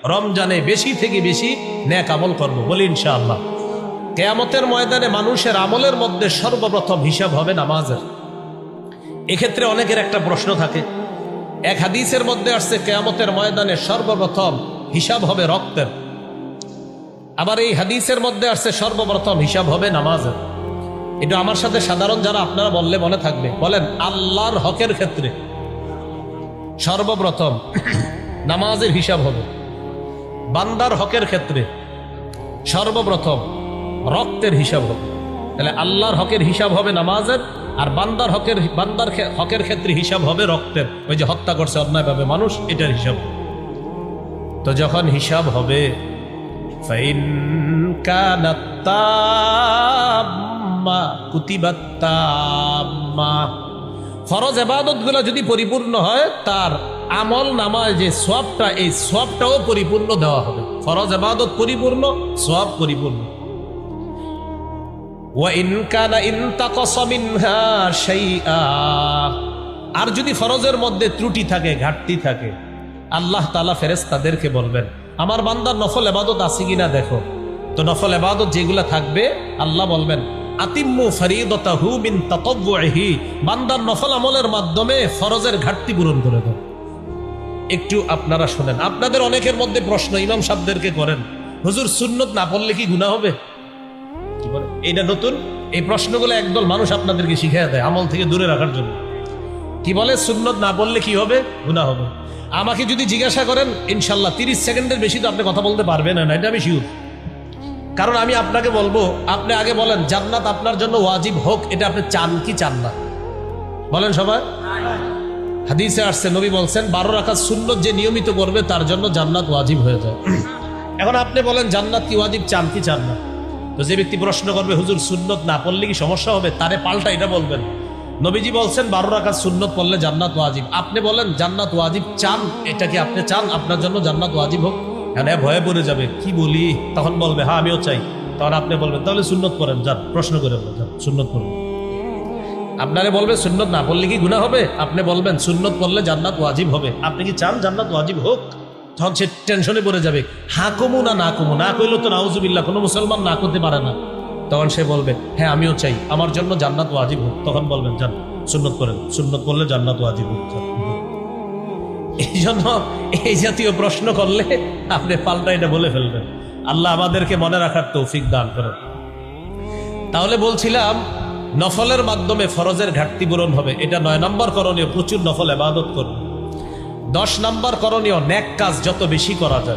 রমজানে বেশি থেকে বেশি নেক আমল করব, বলি ইনশাআল্লাহ। কিয়ামতের ময়দানে মানুষের আমলের মধ্যে সর্বপ্রথম হিসাব হবে নামাজের। এক্ষেত্রে অনেকের একটা প্রশ্ন থাকে, এক হাদিসের মধ্যে আসছে কিয়ামতের ময়দানে সর্বপ্রথম হিসাব হবে রক্তের, আবার এই হাদিসের মধ্যে আসছে সর্বপ্রথম হিসাব হবে নামাজের। এটা আমার সাথে সাধারণ যারা আপনারা বললে মনে থাকবে, বলেন আল্লাহর হকের ক্ষেত্রে সর্বপ্রথম নামাজের হিসাব হবে, বান্দার হকের ক্ষেত্রে সর্বপ্রথম রক্তের হিসাব হবে। তাহলে আল্লাহর হকের হিসাব হবে নামাজের, আর বান্দার হকের ক্ষেত্রে হিসাব হবে রক্তের। ওই যে হত্যা করছে অন্যায়ভাবে মানুষ, এটার হিসাব। তো যখন হিসাব হবে, ফাইন কানাত তাম্মা কুতিবাত তাম্মা, ফরজ ইবাদতগুলো যদি পরিপূর্ণ হয়, তার আমল নামায় যে সওয়াবটা, এই সওয়াবটাও পরিপূর্ণ দেওয়া হবে। ফরজ ইবাদত পরিপূর্ণ, সওয়াব পরিপূর্ণ। ওয়া ইন কানা ইনতাকাসা মিনহা শাইআ, আর যদি ফরজের মধ্যে ত্রুটি থাকে, ঘাটতি থাকে, আল্লাহ তাআলা ফেরেশতাদেরকে বলবেন আমার বান্দার নফল ইবাদত আছে কিনা দেখো। তো নফল ইবাদত যেগুলা থাকবে, আল্লাহ বলবেন আতিম্মু ফরিদাতাহু মিন তাতাওউহি, বান্দার নফল আমলের মাধ্যমে ফরজের ঘাটতি পূরণ করে দাও। একটু আপনারা শুনেন, আপনাদের অনেকের মধ্যে প্রশ্ন ইমাম সাহেবদেরকে করেন, হুজুর সুন্নত না পড়লে কি গুনাহ হবে? কি বলে এইটা নতুন, এই প্রশ্নগুলো একদল মানুষ আপনাদেরকে শিখিয়ে দেয় আমল থেকে দূরে রাখার জন্য। কি বলে সুন্নত না পড়লে কি হবে? গুনাহ হবে। আমাকে যদি জিজ্ঞাসা করেন, ইনশাল্লাহ 30 সেকেন্ডের বেশি তো আপনি কথা বলতে পারবেন না, এটা আমি শিওর। কারণ আমি আপনাকে বলবো, আপনি আগে বলেন জান্নাত আপনার জন্য ওয়াজিব হোক, এটা আপনি চান কি চান না? বলেন সবাই। হাদিসে আসছে, নবী বলছেন 12 রাকাত সুন্নত যে নিয়মিত করবে তার জন্য জান্নাত ওয়াজিব হয়ে যায়। এখন আপনি বলেন জান্নাত কি ওয়াজিব, চান কি চান না? তো যে ব্যক্তি প্রশ্ন করবে হুজুর সুন্নত না পড়লে কি সমস্যা হবে, তারে পাল্টা এটা বলবেন নবীজি বলছেন 12 রাকাত সুন্নত পড়লে জান্নাত ওয়াজিব। আপনি বলেন জান্নাত ওয়াজিব চান, এটা কি আপনি চান আপনার জন্য জান্নাত ওয়াজিব হোক? এখানে ভয়ে পড়ে যাবে, কি বলি, তখন বলবে হ্যাঁ আমিও চাই। তখন আপনি বলবেন তাহলে সুন্নত পড়েন, যান প্রশ্ন করে যান সুন্নত পড়বেন। আপনারে বলবে সুন্নত না পড়লে কি গুনাহ হবে, আপনি বলবেন সুন্নত পড়লে জান্নাত ওয়াজিব হবে। আপনি কি চান জান্নাত ওয়াজিব হোক? তখন সে টেনশনে পড়ে যাবে, হ্যাঁ কমু না কমু, না কইলে তো নাউজুবিল্লাহ, কোনো মুসলমান না করতে পারে না। তখন সে বলবে হ্যাঁ আমিও চাই, আমার জন্য জান্নাত ওয়াজিব হোক। তখন বলবেন যান সুন্নত করেন, সুন্নত করলে জান্নাত ওয়াজিব হোক। এই জন্য এই জাতীয় প্রশ্ন করলে আপনি পাল্টা এটা বলে ফেলবেন। আল্লাহ আমাদেরকে মনে রাখার তৌফিক দান করেন। তাহলে বলছিলাম নফলের মাধ্যমে ফরজের ঘাটতি পূরণ হবে, এটা 9 নম্বর করণীয়, প্রচুর নফল ইবাদত করুন। 10 নম্বর করণীয়, নেক কাজ যত বেশি করা যায়